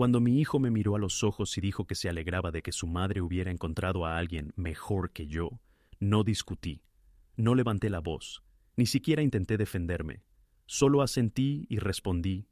Cuando mi hijo me miró a los ojos y dijo que se alegraba de que su madre hubiera encontrado a alguien mejor que yo, no discutí, no levanté la voz, ni siquiera intenté defenderme. Solo asentí y respondí: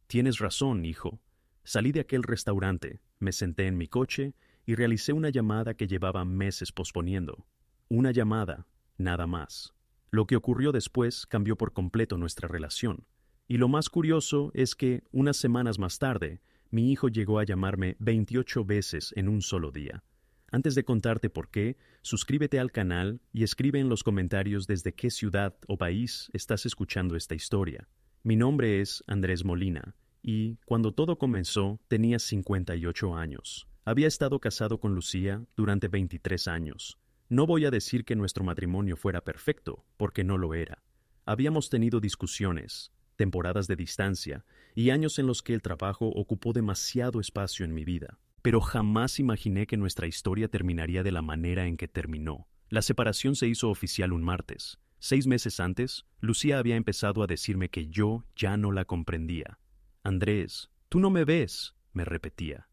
«Tienes razón, hijo». Salí de aquel restaurante, me senté en mi coche y realicé una llamada que llevaba meses posponiendo. Una llamada, nada más. Lo que ocurrió después cambió por completo nuestra relación. Y lo más curioso es que, unas semanas más tarde, mi hijo llegó a llamarme 28 veces en un solo día. Antes de contarte por qué, suscríbete al canal y escribe en los comentarios desde qué ciudad o país estás escuchando esta historia. Mi nombre es Andrés Molina y, cuando todo comenzó, tenía 58 años. Había estado casado con Lucía durante 23 años. No voy a decir que nuestro matrimonio fuera perfecto, porque no lo era. Habíamos tenido discusiones, temporadas de distancia y años en los que el trabajo ocupó demasiado espacio en mi vida. Pero jamás imaginé que nuestra historia terminaría de la manera en que terminó. La separación se hizo oficial un martes. 6 meses antes, Lucía había empezado a decirme que yo ya no la comprendía. «Andrés, tú no me ves», me repetía.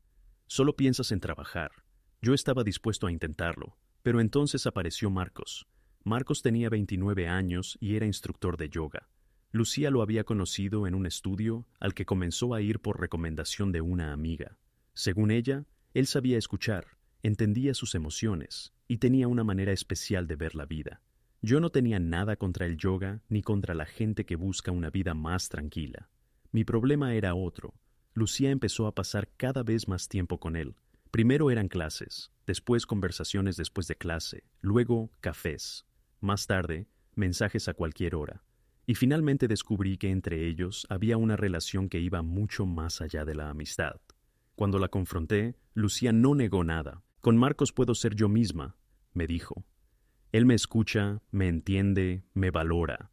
«Solo piensas en trabajar». Yo estaba dispuesto a intentarlo, pero entonces apareció Marcos. Marcos tenía 29 años y era instructor de yoga. Lucía lo había conocido en un estudio al que comenzó a ir por recomendación de una amiga. Según ella, él sabía escuchar, entendía sus emociones y tenía una manera especial de ver la vida. Yo no tenía nada contra el yoga ni contra la gente que busca una vida más tranquila. Mi problema era otro. Lucía empezó a pasar cada vez más tiempo con él. Primero eran clases, después conversaciones después de clase, luego cafés. Más tarde, mensajes a cualquier hora. Y finalmente descubrí que entre ellos había una relación que iba mucho más allá de la amistad. Cuando la confronté, Lucía no negó nada. «Con Marcos puedo ser yo misma», me dijo. «Él me escucha, me entiende, me valora».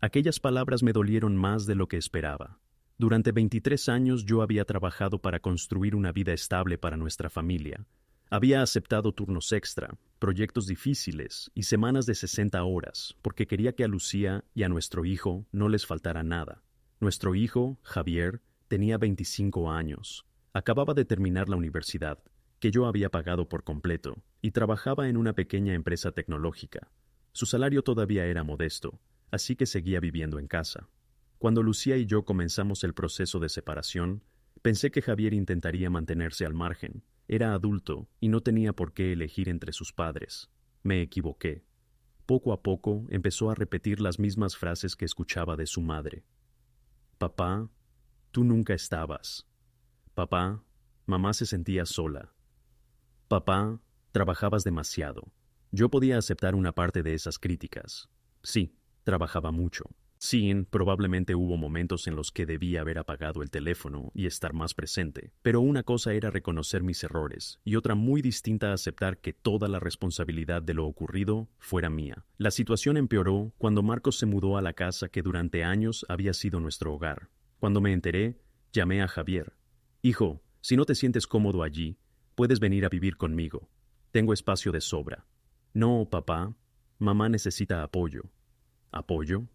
Aquellas palabras me dolieron más de lo que esperaba. Durante 23 años yo había trabajado para construir una vida estable para nuestra familia. Había aceptado turnos extra, proyectos difíciles y semanas de 60 horas, porque quería que a Lucía y a nuestro hijo no les faltara nada. Nuestro hijo, Javier, tenía 25 años. Acababa de terminar la universidad, que yo había pagado por completo, y trabajaba en una pequeña empresa tecnológica. Su salario todavía era modesto, así que seguía viviendo en casa. Cuando Lucía y yo comenzamos el proceso de separación, pensé que Javier intentaría mantenerse al margen. Era adulto y no tenía por qué elegir entre sus padres. Me equivoqué. Poco a poco empezó a repetir las mismas frases que escuchaba de su madre. «Papá, tú nunca estabas». «Papá, mamá se sentía sola». «Papá, trabajabas demasiado». Yo podía aceptar una parte de esas críticas. Sí, trabajaba mucho. Sí, probablemente hubo momentos en los que debía haber apagado el teléfono y estar más presente, pero una cosa era reconocer mis errores y otra muy distinta aceptar que toda la responsabilidad de lo ocurrido fuera mía. La situación empeoró cuando Marcos se mudó a la casa que durante años había sido nuestro hogar. Cuando me enteré, llamé a Javier. «Hijo, si no te sientes cómodo allí, puedes venir a vivir conmigo. Tengo espacio de sobra». «No, papá, mamá necesita apoyo». «¿Apoyo?»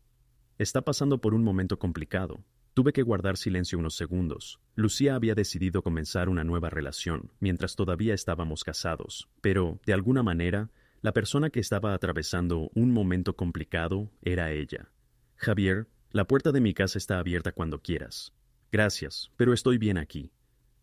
«Está pasando por un momento complicado». Tuve que guardar silencio unos segundos. Lucía había decidido comenzar una nueva relación, mientras todavía estábamos casados, pero, de alguna manera, la persona que estaba atravesando un momento complicado era ella. «Javier, la puerta de mi casa está abierta cuando quieras». «Gracias, pero estoy bien aquí».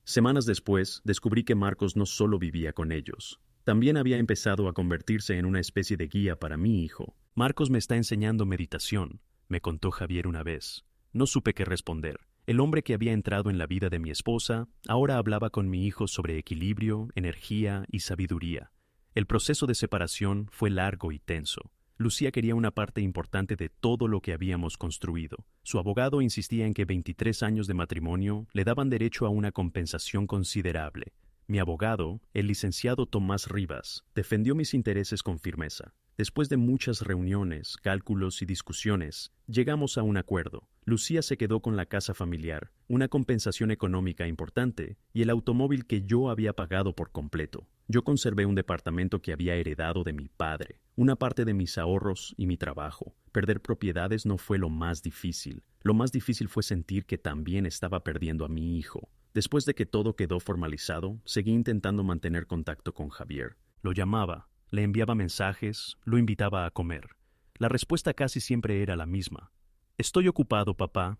Semanas después, descubrí que Marcos no solo vivía con ellos. También había empezado a convertirse en una especie de guía para mi hijo. «Marcos me está enseñando meditación», me contó Javier una vez. No supe qué responder. El hombre que había entrado en la vida de mi esposa ahora hablaba con mi hijo sobre equilibrio, energía y sabiduría. El proceso de separación fue largo y tenso. Lucía quería una parte importante de todo lo que habíamos construido. Su abogado insistía en que 23 años de matrimonio le daban derecho a una compensación considerable. Mi abogado, el licenciado Tomás Rivas, defendió mis intereses con firmeza. Después de muchas reuniones, cálculos y discusiones, llegamos a un acuerdo. Lucía se quedó con la casa familiar, una compensación económica importante y el automóvil que yo había pagado por completo. Yo conservé un departamento que había heredado de mi padre, una parte de mis ahorros y mi trabajo. Perder propiedades no fue lo más difícil. Lo más difícil fue sentir que también estaba perdiendo a mi hijo. Después de que todo quedó formalizado, seguí intentando mantener contacto con Javier. Lo llamaba, le enviaba mensajes, lo invitaba a comer. La respuesta casi siempre era la misma. Estoy ocupado, papá.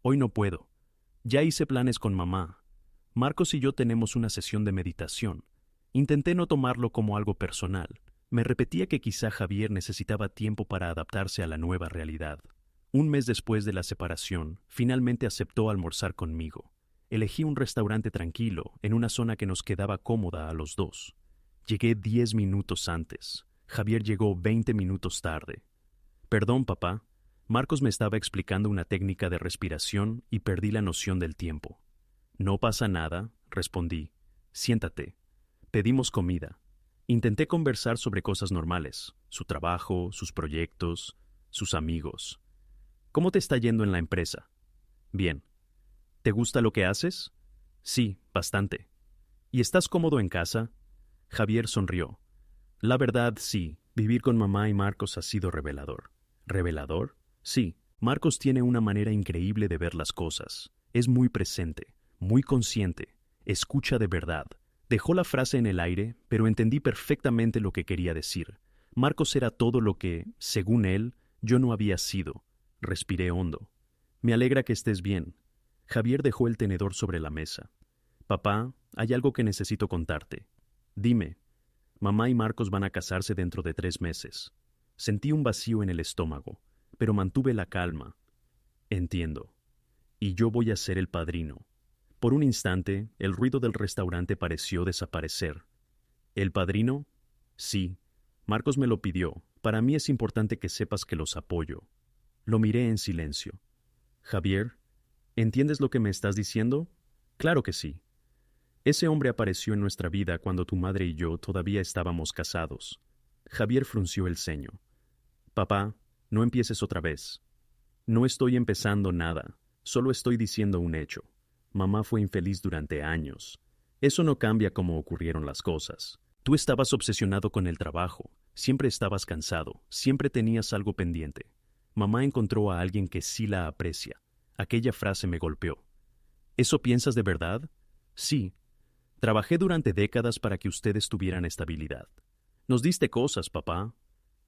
Hoy no puedo. Ya hice planes con mamá. Marcos y yo tenemos una sesión de meditación. Intenté no tomarlo como algo personal. Me repetía que quizá Javier necesitaba tiempo para adaptarse a la nueva realidad. Un mes después de la separación, finalmente aceptó almorzar conmigo. Elegí un restaurante tranquilo, en una zona que nos quedaba cómoda a los dos. Llegué 10 minutos antes. Javier llegó 20 minutos tarde. Perdón, papá. Marcos me estaba explicando una técnica de respiración y perdí la noción del tiempo. No pasa nada, respondí. Siéntate. Pedimos comida. Intenté conversar sobre cosas normales, su trabajo, sus proyectos, sus amigos. ¿Cómo te está yendo en la empresa? Bien. ¿Te gusta lo que haces? Sí, bastante. ¿Y estás cómodo en casa? Javier sonrió. La verdad, sí, vivir con mamá y Marcos ha sido revelador. ¿Revelador? Sí, Marcos tiene una manera increíble de ver las cosas. Es muy presente, muy consciente, escucha de verdad. Dejó la frase en el aire, pero entendí perfectamente lo que quería decir. Marcos era todo lo que, según él, yo no había sido. Respiré hondo. Me alegra que estés bien. Javier dejó el tenedor sobre la mesa. Papá, hay algo que necesito contarte. Dime. Mamá y Marcos van a casarse dentro de 3 meses. Sentí un vacío en el estómago, pero mantuve la calma. Entiendo. Y yo voy a ser el padrino. Por un instante, el ruido del restaurante pareció desaparecer. ¿El padrino? Sí. Marcos me lo pidió. Para mí es importante que sepas que los apoyo. Lo miré en silencio. Javier, ¿entiendes lo que me estás diciendo? Claro que sí. Ese hombre apareció en nuestra vida cuando tu madre y yo todavía estábamos casados. Javier frunció el ceño. Papá, no empieces otra vez. No estoy empezando nada, solo estoy diciendo un hecho. Mamá fue infeliz durante años. Eso no cambia cómo ocurrieron las cosas. Tú estabas obsesionado con el trabajo, siempre estabas cansado, siempre tenías algo pendiente. Mamá encontró a alguien que sí la aprecia. Aquella frase me golpeó. ¿Eso piensas de verdad? Sí. Trabajé durante décadas para que ustedes tuvieran estabilidad. Nos diste cosas, papá.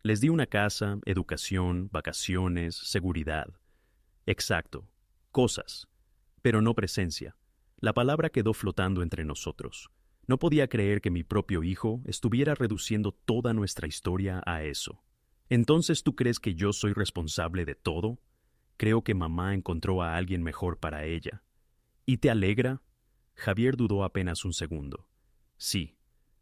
Les di una casa, educación, vacaciones, seguridad. Exacto, cosas, pero no presencia. La palabra quedó flotando entre nosotros. No podía creer que mi propio hijo estuviera reduciendo toda nuestra historia a eso. ¿Entonces tú crees que yo soy responsable de todo? Creo que mamá encontró a alguien mejor para ella. ¿Y te alegra? Javier dudó apenas un segundo. Sí,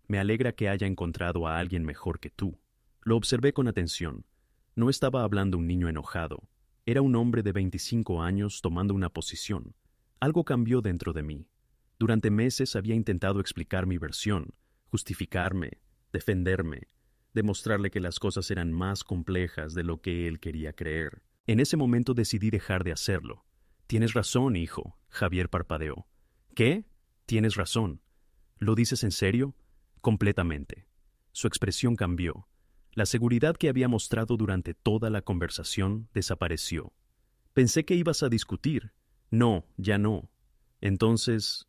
me alegra que haya encontrado a alguien mejor que tú. Lo observé con atención. No estaba hablando un niño enojado. Era un hombre de 25 años tomando una posición. Algo cambió dentro de mí. Durante meses había intentado explicar mi versión, justificarme, defenderme, demostrarle que las cosas eran más complejas de lo que él quería creer. En ese momento decidí dejar de hacerlo. Tienes razón, hijo, Javier parpadeó. ¿Qué? Tienes razón. ¿Lo dices en serio? Completamente. Su expresión cambió. La seguridad que había mostrado durante toda la conversación desapareció. Pensé que ibas a discutir. No, ya no. Entonces,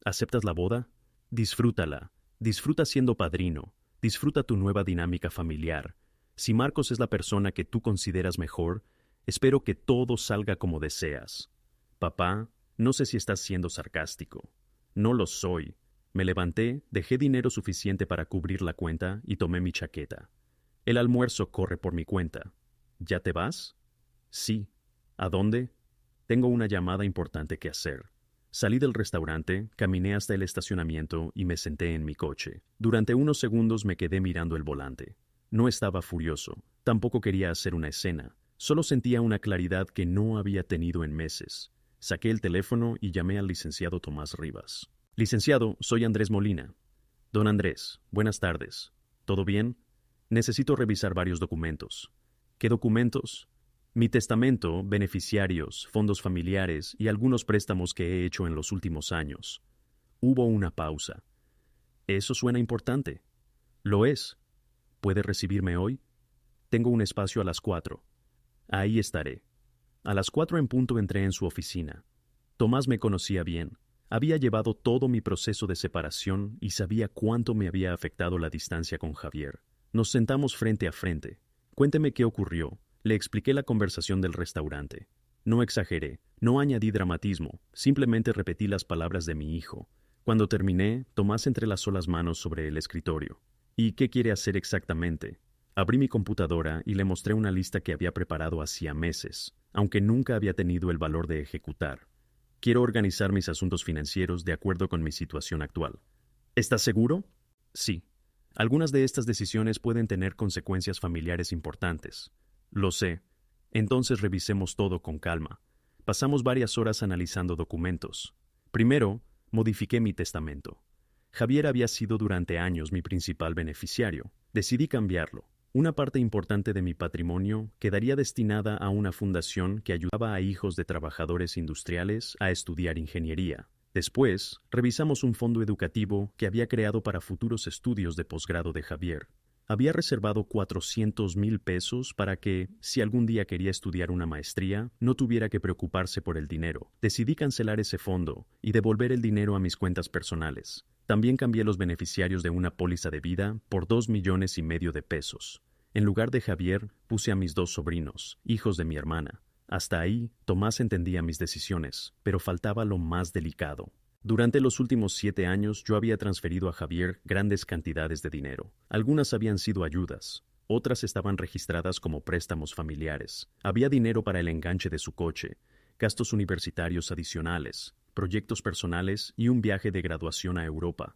¿aceptas la boda? Disfrútala. Disfruta siendo padrino. Disfruta tu nueva dinámica familiar. Si Marcos es la persona que tú consideras mejor, espero que todo salga como deseas. Papá, no sé si estás siendo sarcástico. No lo soy. Me levanté, dejé dinero suficiente para cubrir la cuenta y tomé mi chaqueta. El almuerzo corre por mi cuenta. ¿Ya te vas? Sí. ¿A dónde? Tengo una llamada importante que hacer. Salí del restaurante, caminé hasta el estacionamiento y me senté en mi coche. Durante unos segundos me quedé mirando el volante. No estaba furioso, tampoco quería hacer una escena. Solo sentía una claridad que no había tenido en meses. Saqué el teléfono y llamé al licenciado Tomás Rivas. Licenciado, soy Andrés Molina. Don Andrés, buenas tardes. ¿Todo bien? Necesito revisar varios documentos. ¿Qué documentos? Mi testamento, beneficiarios, fondos familiares y algunos préstamos que he hecho en los últimos años. Hubo una pausa. Eso suena importante. Lo es. ¿Puede recibirme hoy? Tengo un espacio a las 4. Ahí estaré. A las 4 en punto entré en su oficina. Tomás me conocía bien. Había llevado todo mi proceso de separación y sabía cuánto me había afectado la distancia con Javier. Nos sentamos frente a frente. Cuénteme qué ocurrió. Le expliqué la conversación del restaurante. No exageré, no añadí dramatismo, simplemente repetí las palabras de mi hijo. Cuando terminé, Tomás entrelazó las manos sobre el escritorio. ¿Y qué quiere hacer exactamente? Abrí mi computadora y le mostré una lista que había preparado hacía meses, aunque nunca había tenido el valor de ejecutar. Quiero organizar mis asuntos financieros de acuerdo con mi situación actual. ¿Estás seguro? Sí. Algunas de estas decisiones pueden tener consecuencias familiares importantes. Lo sé. Entonces revisemos todo con calma. Pasamos varias horas analizando documentos. Primero, modifiqué mi testamento. Javier había sido durante años mi principal beneficiario. Decidí cambiarlo. Una parte importante de mi patrimonio quedaría destinada a una fundación que ayudaba a hijos de trabajadores industriales a estudiar ingeniería. Después, revisamos un fondo educativo que había creado para futuros estudios de posgrado de Javier. Había reservado 400,000 pesos para que, si algún día quería estudiar una maestría, no tuviera que preocuparse por el dinero. Decidí cancelar ese fondo y devolver el dinero a mis cuentas personales. También cambié los beneficiarios de una póliza de vida por 2,5 millones de pesos. En lugar de Javier, puse a mis 2 sobrinos, hijos de mi hermana. Hasta ahí, Tomás entendía mis decisiones, pero faltaba lo más delicado. Durante los últimos 7 años yo había transferido a Javier grandes cantidades de dinero. Algunas habían sido ayudas, otras estaban registradas como préstamos familiares. Había dinero para el enganche de su coche, gastos universitarios adicionales, proyectos personales y un viaje de graduación a Europa.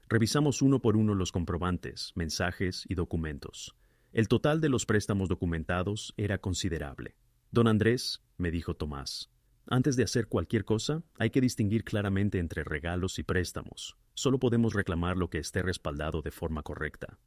Revisamos uno por uno los comprobantes, mensajes y documentos. El total de los préstamos documentados era considerable. Don Andrés, me dijo Tomás, antes de hacer cualquier cosa, hay que distinguir claramente entre regalos y préstamos. Solo podemos reclamar lo que esté respaldado de forma correcta.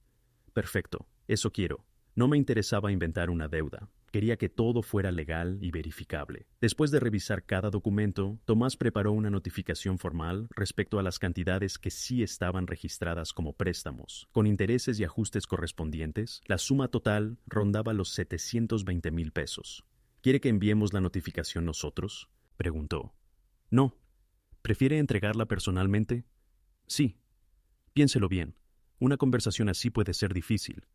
Perfecto, eso quiero. No me interesaba inventar una deuda. Quería que todo fuera legal y verificable. Después de revisar cada documento, Tomás preparó una notificación formal respecto a las cantidades que sí estaban registradas como préstamos. Con intereses y ajustes correspondientes, la suma total rondaba los 720,000 pesos. ¿Quiere que enviemos la notificación nosotros?, preguntó. No. ¿Prefiere entregarla personalmente? Sí. Piénselo bien. Una conversación así puede ser difícil.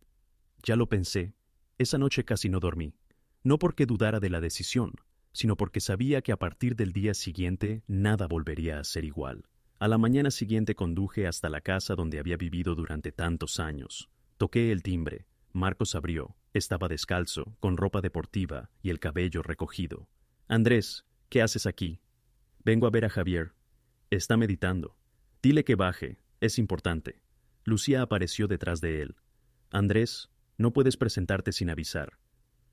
Ya lo pensé. Esa noche casi no dormí. No porque dudara de la decisión, sino porque sabía que a partir del día siguiente nada volvería a ser igual. A la mañana siguiente conduje hasta la casa donde había vivido durante tantos años. Toqué el timbre. Marcos abrió. Estaba descalzo, con ropa deportiva y el cabello recogido. Andrés, ¿qué haces aquí? Vengo a ver a Javier. Está meditando. Dile que baje, es importante. Lucía apareció detrás de él. Andrés, no puedes presentarte sin avisar.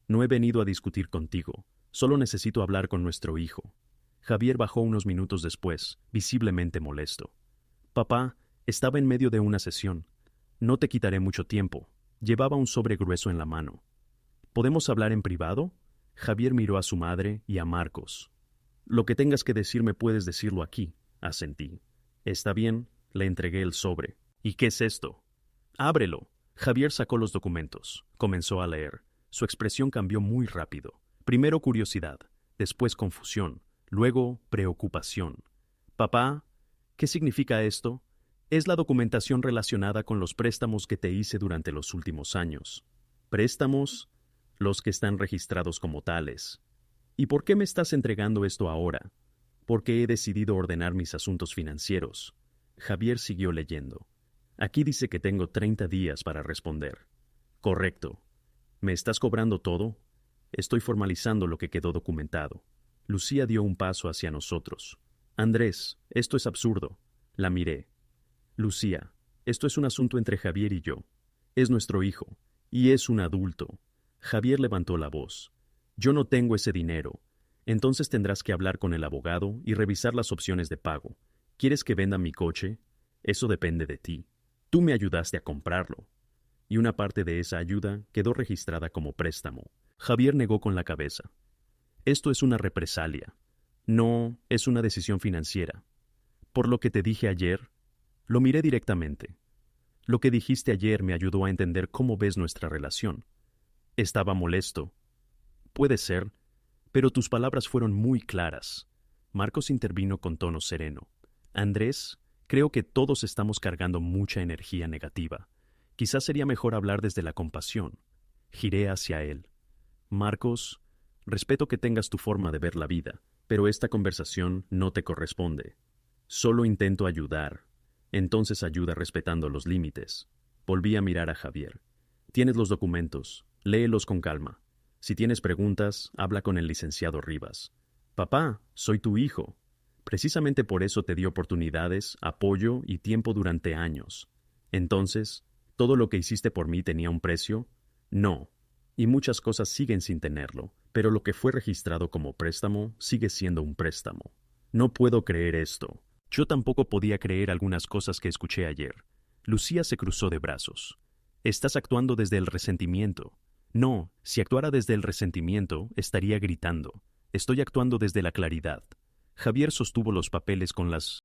No he venido a discutir contigo, solo necesito hablar con nuestro hijo. Javier bajó unos minutos después, visiblemente molesto. Papá, estaba en medio de una sesión. No te quitaré mucho tiempo. Llevaba un sobre grueso en la mano. ¿Podemos hablar en privado? Javier miró a su madre y a Marcos. Lo que tengas que decirme puedes decirlo aquí, asentí. Está bien, le entregué el sobre. ¿Y qué es esto? Ábrelo. Javier sacó los documentos. Comenzó a leer. Su expresión cambió muy rápido. Primero curiosidad, después confusión, luego preocupación. Papá, ¿qué significa esto? Es la documentación relacionada con los préstamos que te hice durante los últimos años. ¿Préstamos? Los que están registrados como tales. ¿Y por qué me estás entregando esto ahora? Porque he decidido ordenar mis asuntos financieros. Javier siguió leyendo. Aquí dice que tengo 30 días para responder. Correcto. ¿Me estás cobrando todo? Estoy formalizando lo que quedó documentado. Lucía dio un paso hacia nosotros. Andrés, esto es absurdo. La miré. Lucía, esto es un asunto entre Javier y yo. Es nuestro hijo, y es un adulto. Javier levantó la voz. Yo no tengo ese dinero. Entonces tendrás que hablar con el abogado y revisar las opciones de pago. ¿Quieres que venda mi coche? Eso depende de ti. Tú me ayudaste a comprarlo. Y una parte de esa ayuda quedó registrada como préstamo. Javier negó con la cabeza. Esto es una represalia. No, es una decisión financiera. Por lo que te dije ayer, lo miré directamente. Lo que dijiste ayer me ayudó a entender cómo ves nuestra relación. Estaba molesto. Puede ser, Pero tus palabras fueron muy claras. Marcos intervino con tono sereno. Andrés, creo que todos estamos cargando mucha energía negativa. Quizás sería mejor hablar desde la compasión. Giré hacia él. Marcos, respeto que tengas tu forma de ver la vida, pero esta conversación no te corresponde. Solo intento ayudar. Entonces ayuda respetando los límites. Volví a mirar a Javier. Tienes los documentos. Léelos con calma. Si tienes preguntas, habla con el licenciado Rivas. Papá, soy tu hijo. Precisamente por eso te di oportunidades, apoyo y tiempo durante años. Entonces, ¿todo lo que hiciste por mí tenía un precio? No. Y muchas cosas siguen sin tenerlo, pero lo que fue registrado como préstamo sigue siendo un préstamo. No puedo creer esto. Yo tampoco podía creer algunas cosas que escuché ayer. Lucía se cruzó de brazos. Estás actuando desde el resentimiento. No, si actuara desde el resentimiento, estaría gritando. Estoy actuando desde la claridad. Javier sostuvo los papeles con las